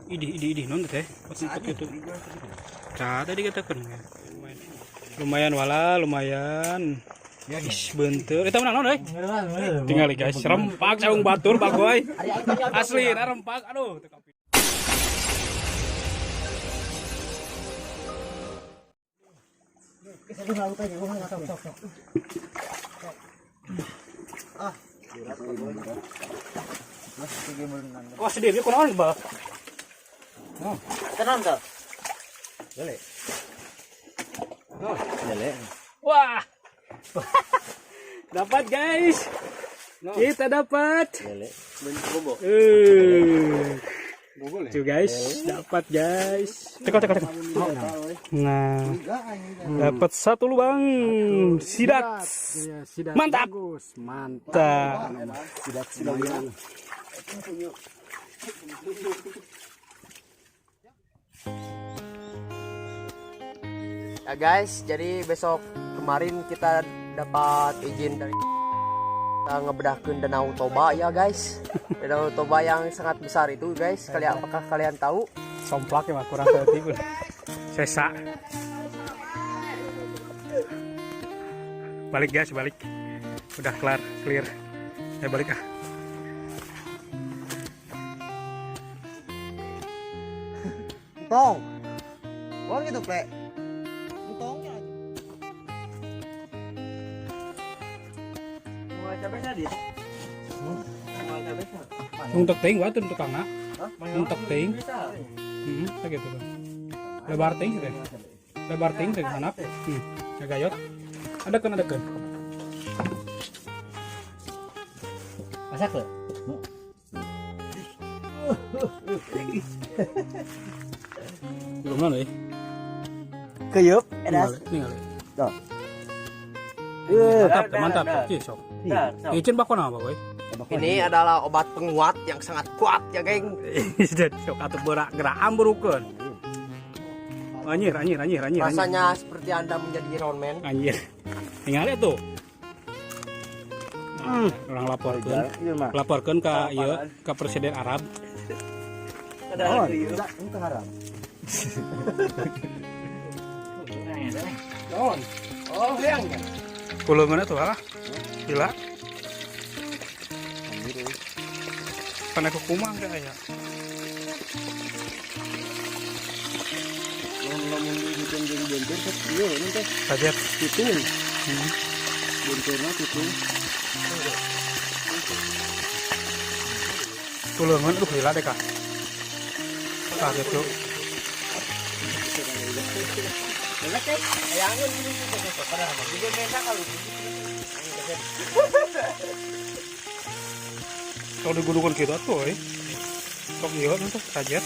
Idih non teh. Itu. Tadi katakan. Lumayan wala, lumayan. Ya guys, bentar. Kita menang non, tinggal guys, rempak saung batur bagoy. Asli, rempak. Aduh, wah sendiri kunaon bal. Tenang tuh. Lele. Wah. Dapat guys. Kita dapat. Lele. Tuh guys, dapat guys. Teko. Nah, dapat satu lubang. Sidat. Mantap. Mantap. Sidat. Ya guys, jadi besok kemarin kita dapat izin dari kita ngebedahkeun Danau Toba ya guys. Danau Toba yang sangat besar itu guys. Apakah kalian tahu? Somplak ya mah kurang seperti sesa. Balik guys, balik. Udah clear. Ya balik ah. Tong. Wah gitu, Ple. Untuk ting waktu untuk kanga. Untuk ting. Tak gitu kan. Lebar ting sih. Lebar ting sih hanap. Gayot. Ada kan. Masak loh. Belum nol eh. Keyup, edas. Tinggal. Tuh. Mantap. Oke, sok. Izin bakon apa, boy? Ini adalah obat penguat yang sangat kuat ya, geng. Sok atuh gerak amburukeun. Anjir. Rasanya seperti Anda menjadi roundman. Anjir. Tinggal tuh. Orang laporkan ke ieu ke Presiden Arab. Itu haram. Oh, yang. Pulau mana tuh ah? Gila. Karena kekumang kayak. Lamun dibikin bentur teh ieu ini teh Kajet pitung. Benturna pitung. pulau mana tuh gila deh kak. Kaget tuh. Kalau digunakan kita tuh, kok iya tuh kajet.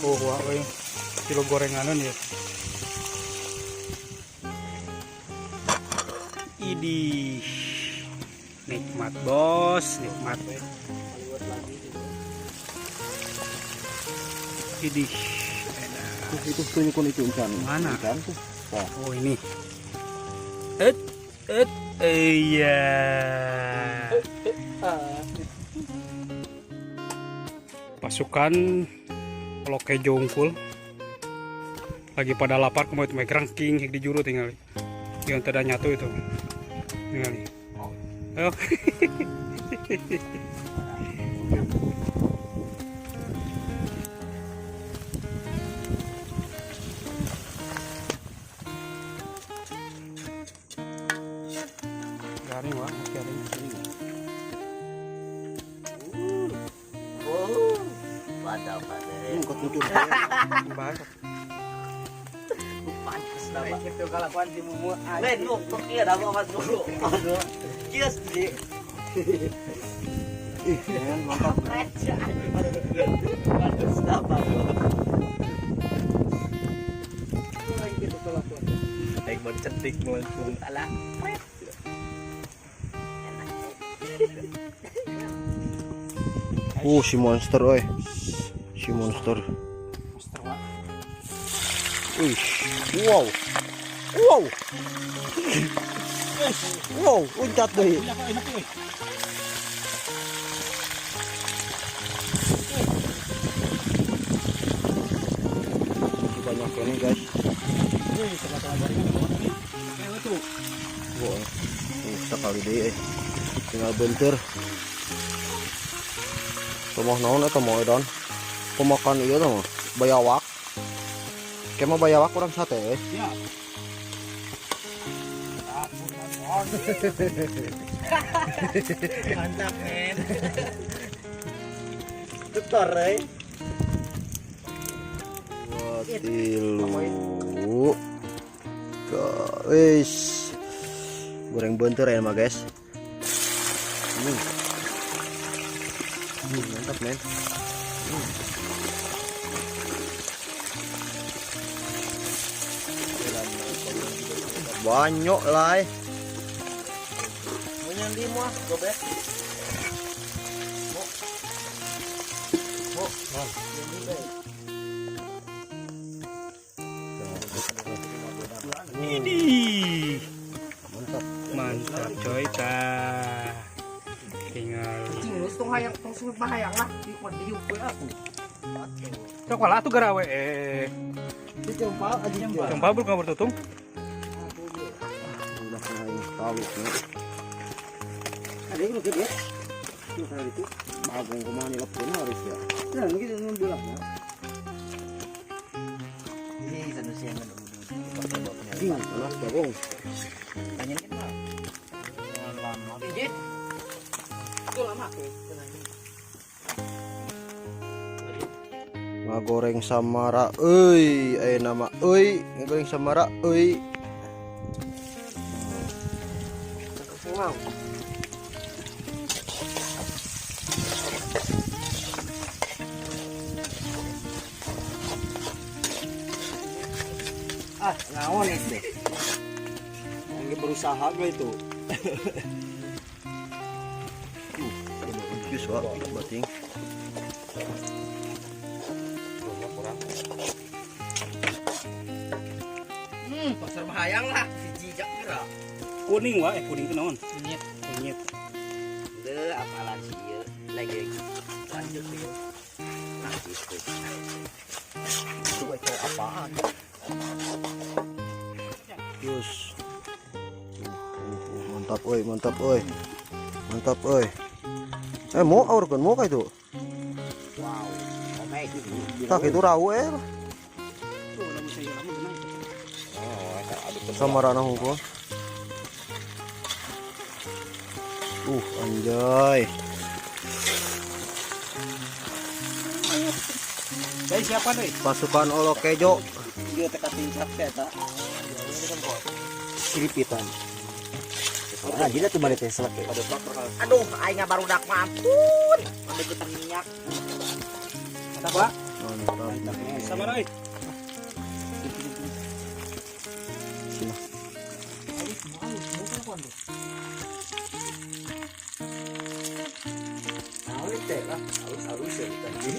Wah, kilo gorenganan ya. Idih, nikmat bos, nikmat. Idih, Itu tunjukkan itu ikan. Mana? Ikan tuh. Oh ini. Iya. Pasukan Loke Jongkul lagi pada lapar kemau itu megrang king di juru tinggal. Yang tidak nyatu itu. Tinggal. Ayo. Garing wah, garing. Mantap, Bahas. pantas nama. Itu kalakuan si Mumu. Lain lu, iya dah Mas dulu. Aduh. Cheers, Ji. Mantap. Pantas nama. Gitu kalakuan. Baik bercetik muncul alah. Si monster oi. Si monster. Wih, wow. Wow, uncat deh. Banyak ini guys. Wow, sekali deh. Tinggal bentar. Tomoh naon eta mau edon. Pemakan iya tuh, bayawak. Kayak mau bayawak kurang sate. Ya. Mantap men. Tutor tilu. Guys. Goreng bentar ya mah guys. Mantap men. Banyak lah. Munyan di mah gobek. Ini Mantap coy ta. Tinggal. Cingus tong hayang tong sulit bahayang lah di diuk we aku. Cok wala tuh garawe Di jompal aja jompal. Jompa bul ka bertutung. Udah tahu nih. Ada yang gede ya? Tuh kali itu bagong kemana lepun harus ya. Nah, mungkin itu bilang ya. Ini sanusia kan dulu. Ding, lah bagong. Tanyain kan lah. Lama. Pijit. Itu lama tuh. Ngagoreng samara euy, aya nama euy, ngagoreng samara euy. Wow. Ngawon itu. Lagi berusaha gue itu. Bagus wah, bating. Pasar bahayang lah, si jijak kira. Kuning wah, kuning kenaon? Kunyit. Kunyit. Deh, apalah sih ya. Lagi lanjut nih. Nah, gitu. Itu baca apaan? Terus. Mantap oi, mantap oi. Mantap oi. Mau aurkan mau kayak itu. Wow. Tak itu rawu sama ranah hukum. Anjay. Dari siapa deh? Pasukan Olo Kejo. Dia teka tingkat eta. Siripitan. Ah, jadi tuh balik Tesla kayak. Aduh, aing barudak mampun. Ada getang minyak. Ada Pak? Mantap. Sama lagi. Harus ya tadi.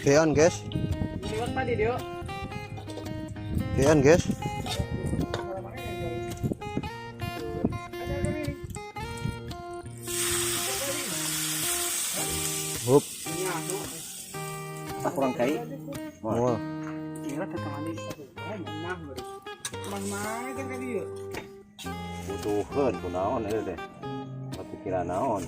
Kean guys. Lihat tadi dia. Kean guys. Hup. Tak kurang kai. Wah. Lihat tetangan ini. Mana baru. Mana kan tadi ya? Butuhkeun kunaon ieu teh. Kepikiran naon.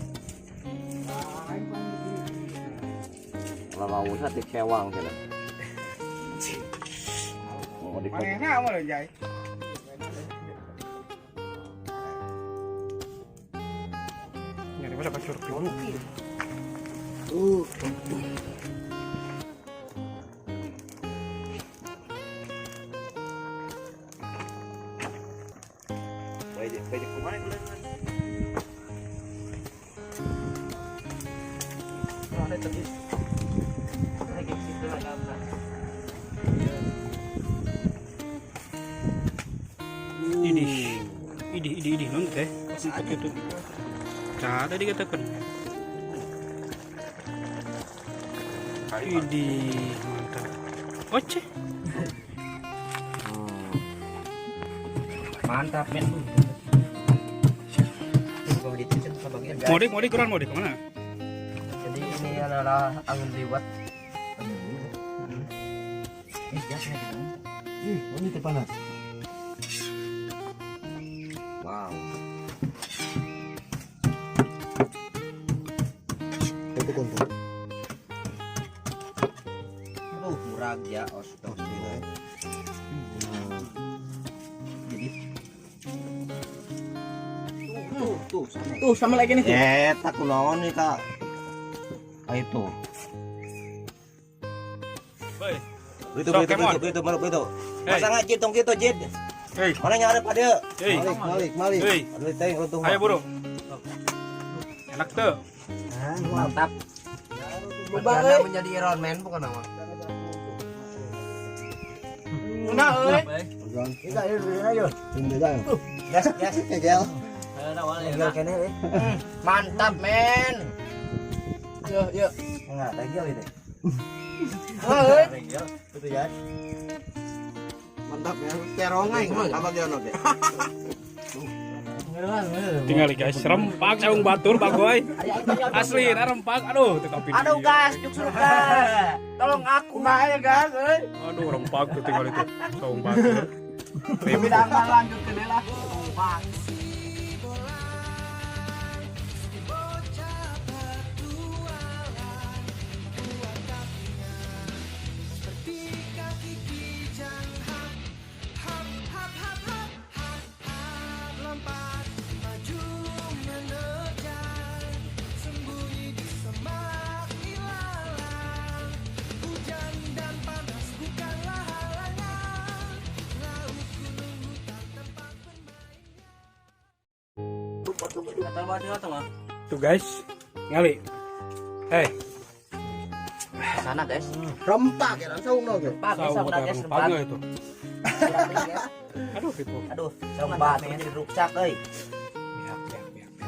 Lama usah di cewang cenah. Mau di Mana mau jai? Nyari masa kacur dulu. Pwede kumain ulit. Ada tadi. Lagi situ ada apa? Idih non teh. Kasih pakai tuh. Cah tadi katakan. Widih, mantap. Oce. Mantap men. Modik kurang modik mana? Jadi ini adalah angin liwat. Ini panas. Wow. Itu kuntung. Aduh, murah ya, ostos gitu. Jadi Tuh sama lagi nih. tak kunaon nih kak. Itu. Boy. Itu Sok, Kemon. itu. Hey. Masa nggak jitong gitu jid. Hei, Mana nyari pada? hei, Malik. hei. Aduh, teh untung. Ayo buru. Enak tuh. Mantap. Berbeda menjadi Iron Man bukan nama. Nah, euy. Kita ayo. Gas. Kegel. Kegel kene euy. Mantap, men. Yuk. Enggak, kegel ini. Euy. Kegel. Itu ya. Mantap ya. Cerongai apa dia oke. Tinggal guys, rempak saung batur Pak Goy. Asli, rempak. Aduh, teu kapin. Aduh, gas, juk suruh gas. Tolong aku ya, gas, euy. Aduh, rempak tuh tinggal itu. Saung batur. Bidang lanjut ke lah. Pak. Tuh guys, ngali. Sana, guys. Rempak ya langsung no. Pakai Saung sama guys, rempak nggak itu? Aduh, gitu. Aduh, sama batu jadi ruksak euy.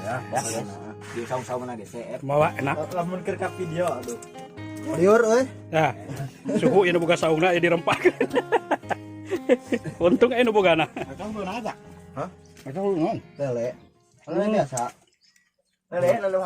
Ya. Di saung-saung lagi CF. Mawa enak. Lamun keur ka video aduh. Liur euy. Ya, suhu ya buka saungna jadi rempak. Untung nu bogana. Akang belum ada. Hah? Akang belum. Lele. Lele biasa. Lele lalu